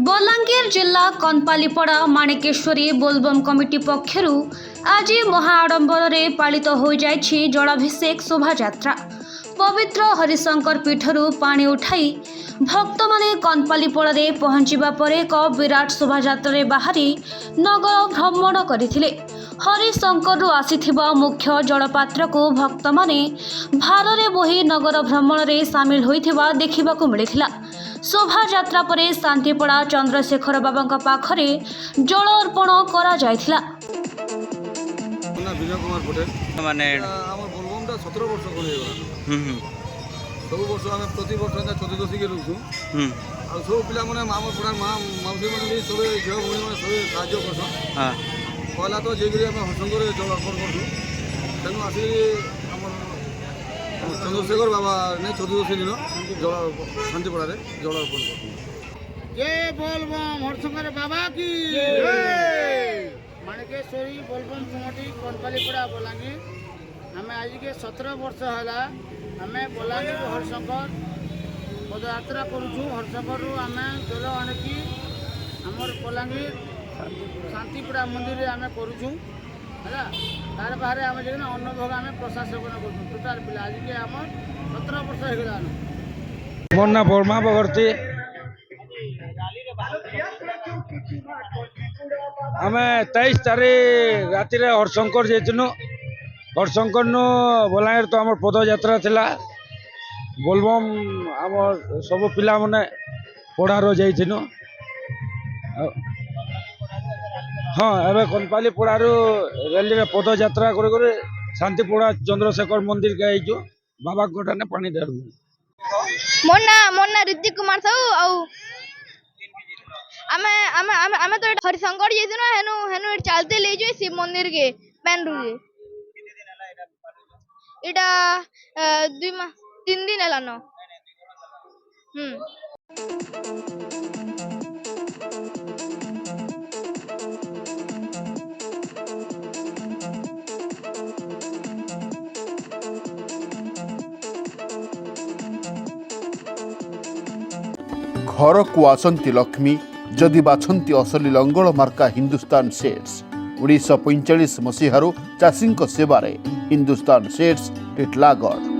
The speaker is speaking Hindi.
बलांगीर जिला कनपालीपड़ा माणिकेश्वरी बोलबम कमिटी पक्षर आज महाआडंबर पालित हो जाइछि जलाभिषेक शोभायात्रा। पवित्र हरिशंकर पीठरू पानी उठाई भक्त माने कनपालीपड़ा पहुंचवा पर एक विराट शोभायात्रा बाहरी नगर भ्रमण करथिले। हरिशंकर आसीथिबा मुख्य जलपात्र को भक्त माने भारे बोही नगर भ्रमण में सामिल होइथिबा देखिबाकू मिलिथिला। शोभायात्रा पर शांतिपड़ा चंद्रशेखर बाबा पाखरे जल अर्पण करा जायथिला। विनय कुमार पटेल माने आम बोलबमटा 17 वर्ष हो गला। सब वर्ष आम प्रति वर्ष चतुर्दशी के रोचु आ सब पिला माने आम पुरा माउसी माने भी सब झियो भूणी माने सब साहाय्य करछन। हां पहला तो जेगरी आम हरशंकर जल अर्पण करछु तेनु आसी हमर चंद्रशेखर बाबा ने चतुर्दशी दिन जल शांतिपड़ा रे जल अर्पण करछु। जय बोलबम हरशंकर बाबा की जय। माणिकेश्वरी बोलबम कमिटी कनपालीपड़ा बलांगीर आम आज के 17 वर्ष है आम बलांगीर हरशंकर पदयात्रा करूँ। हरशंकर आम जल आणिकी आमर बलांगीर शांतिपड़ा मंदिर में आम करूँ है तार बाहर आम जो अन्न भोग आम प्रसाद सेवन कर टोटाल पिला आज के आम 17 वर्ष हो गला। मोर ना बर्मा बगर्ती आम 23 तारीख राति हरशंकर जाइनु। हरशंकर नु बलांगीर तो आम पदयात्रा थिला बोलबम आम सब पिला माने पढ़ार जाइनु। हाँ एवं कनपालीपड़ा रैली पदयात्रा कर शांतिपड़ा चंद्रशेखर मंदिर के आईचु बाबा गोटाने पानी डालू। मोर ना ऋतिक कुमार साहू आमे आमे आमे आमे तो हरिशंकर जेनु हेनु हेनु चलते ले जो शिव मंदिर के पेन रू इटा 3 दिन हलानो। घर को आसंती लक्ष्मी जदि बाछंती असली लंगल मार्का हिंदुस्तान सेट्स 1945 मसीहारू चाषी सेवारे हिंदुस्तान सेट्स टिटलागढ़।